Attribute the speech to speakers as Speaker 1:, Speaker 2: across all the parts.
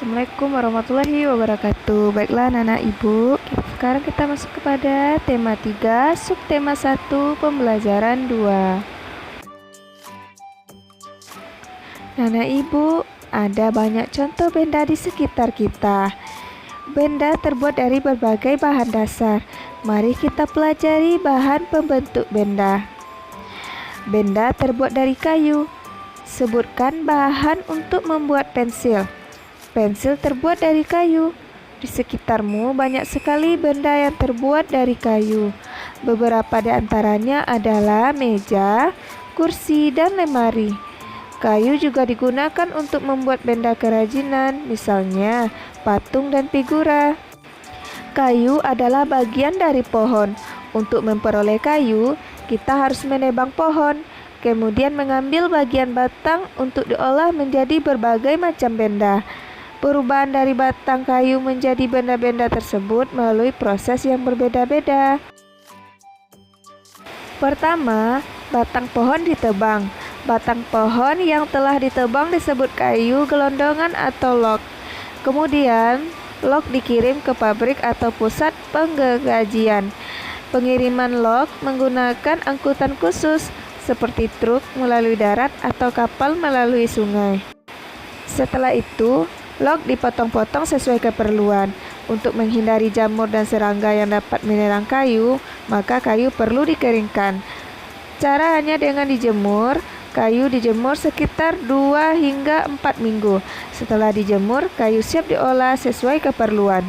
Speaker 1: Assalamualaikum warahmatullahi wabarakatuh. Baiklah anak-anak ibu, sekarang kita masuk kepada tema 3, subtema 1, pembelajaran 2. Anak ibu, ada banyak contoh benda di sekitar kita. Benda terbuat dari berbagai bahan dasar. Mari kita pelajari bahan pembentuk benda. Benda terbuat dari kayu. Sebutkan bahan untuk membuat pensil. Pensil terbuat dari kayu. Di sekitarmu banyak sekali benda yang terbuat dari kayu. Beberapa di antaranya adalah meja, kursi, dan lemari. Kayu juga digunakan untuk membuat benda kerajinan, misalnya patung dan figura. Kayu adalah bagian dari pohon. Untuk memperoleh kayu, kita harus menebang pohon, kemudian mengambil bagian batang untuk diolah menjadi berbagai macam benda. Perubahan dari batang kayu menjadi benda-benda tersebut melalui proses yang berbeda-beda. Pertama, batang pohon ditebang. Batang pohon yang telah ditebang disebut kayu gelondongan atau log. Kemudian, log dikirim ke pabrik atau pusat penggajian. Pengiriman log menggunakan angkutan khusus seperti truk melalui darat atau kapal melalui sungai. Setelah itu, log dipotong-potong sesuai keperluan. Untuk menghindari jamur dan serangga yang dapat menyerang kayu, maka kayu perlu dikeringkan. Cara hanya dengan dijemur. Kayu dijemur sekitar 2 hingga 4 minggu. Setelah dijemur, kayu siap diolah sesuai keperluan.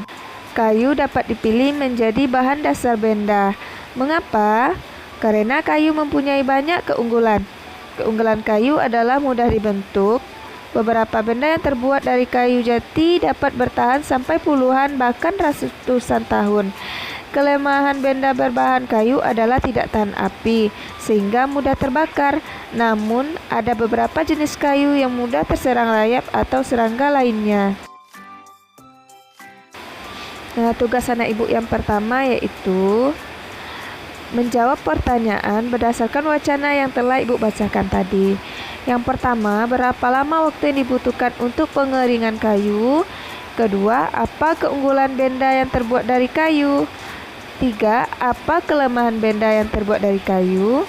Speaker 1: Kayu dapat dipilih menjadi bahan dasar benda. Mengapa? Karena kayu mempunyai banyak keunggulan. Keunggulan kayu adalah mudah dibentuk. Beberapa benda yang terbuat dari kayu jati dapat bertahan sampai puluhan bahkan ratusan tahun. Kelemahan benda berbahan kayu adalah tidak tahan api, sehingga mudah terbakar. Namun, ada beberapa jenis kayu yang mudah terserang rayap atau serangga lainnya. Nah, tugas anak ibu yang pertama yaitu menjawab pertanyaan berdasarkan wacana yang telah ibu bacakan tadi. Yang pertama, berapa lama waktu yang dibutuhkan untuk pengeringan kayu? Kedua, apa keunggulan benda yang terbuat dari kayu? 3. Apa kelemahan benda yang terbuat dari kayu?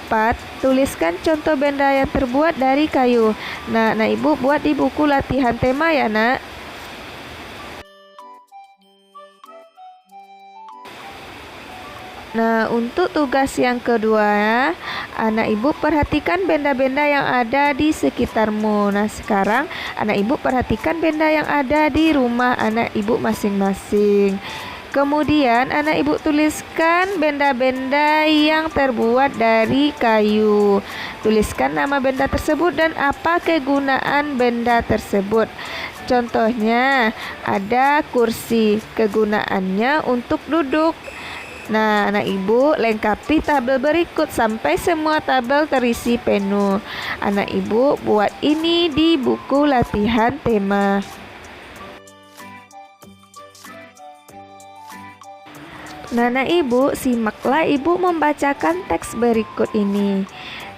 Speaker 1: 4. Tuliskan contoh benda yang terbuat dari kayu. Nah, ibu buat di buku latihan tema ya, nak. Nah, untuk tugas yang kedua, anak ibu perhatikan benda-benda yang ada di sekitarmu. Nah, sekarang anak ibu perhatikan benda yang ada di rumah anak ibu masing-masing. Kemudian anak ibu tuliskan benda-benda yang terbuat dari kayu. Tuliskan nama benda tersebut dan apa kegunaan benda tersebut. Contohnya, ada kursi, kegunaannya untuk duduk. Nah, anak ibu lengkapi tabel berikut sampai semua tabel terisi penuh. Anak ibu buat ini di buku latihan tema. Nah, anak ibu simaklah ibu membacakan teks berikut ini.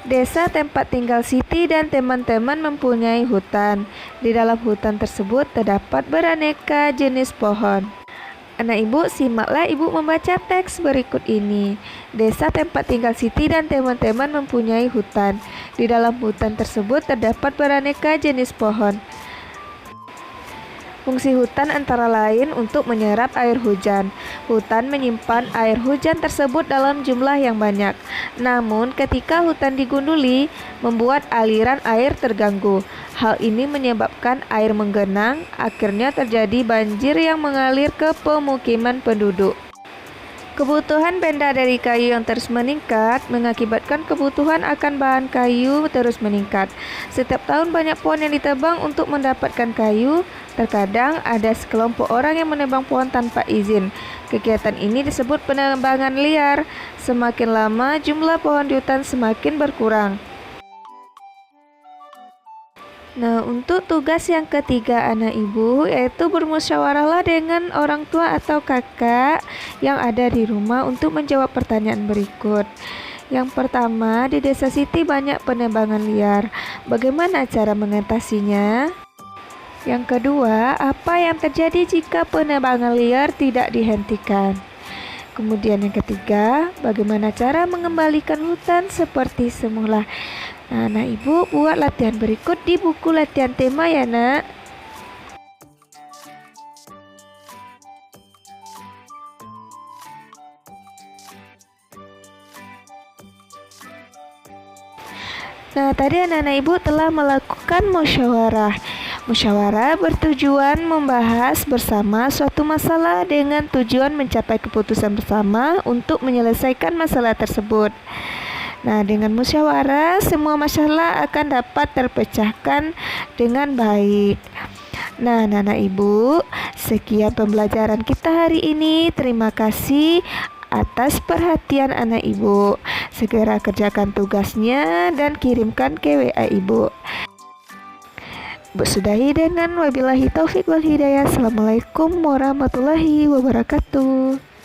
Speaker 1: Desa tempat tinggal Siti dan teman-teman mempunyai hutan. Di dalam hutan tersebut terdapat beraneka jenis pohon. Anak ibu simaklah ibu membaca teks berikut ini. Desa tempat tinggal Siti dan teman-teman mempunyai hutan. Di dalam hutan tersebut terdapat beraneka jenis pohon. Fungsi hutan antara lain untuk menyerap air hujan. Hutan menyimpan air hujan tersebut dalam jumlah yang banyak. Namun, ketika hutan digunduli, membuat aliran air terganggu. Hal ini menyebabkan air menggenang, akhirnya terjadi banjir yang mengalir ke pemukiman penduduk. Kebutuhan benda dari kayu yang terus meningkat mengakibatkan kebutuhan akan bahan kayu terus meningkat. Setiap tahun banyak pohon yang ditebang untuk mendapatkan kayu. Terkadang ada sekelompok orang yang menebang pohon tanpa izin. Kegiatan ini disebut penebangan liar. Semakin lama jumlah pohon di hutan semakin berkurang. Nah, untuk tugas yang ketiga anak ibu yaitu bermusyawarahlah dengan orang tua atau kakak yang ada di rumah untuk menjawab pertanyaan berikut. Yang pertama, di desa Siti banyak penebangan liar. Bagaimana cara mengatasinya? Yang kedua, apa yang terjadi jika penebangan liar tidak dihentikan? Kemudian yang ketiga, bagaimana cara mengembalikan hutan seperti semula? Nah, anak ibu buat latihan berikut di buku latihan tema ya nak. Nah, tadi anak-anak ibu telah melakukan musyawarah. Musyawarah bertujuan membahas bersama suatu masalah dengan tujuan mencapai keputusan bersama untuk menyelesaikan masalah tersebut. Nah, dengan musyawarah, semua masalah akan dapat terpecahkan dengan baik. Nah, anak-anak ibu, sekian pembelajaran kita hari ini. Terima kasih atas perhatian anak ibu. Segera kerjakan tugasnya dan kirimkan ke WA ibu. Ibu sudahi dengan wabillahi taufik wal hidayah. Assalamualaikum warahmatullahi wabarakatuh.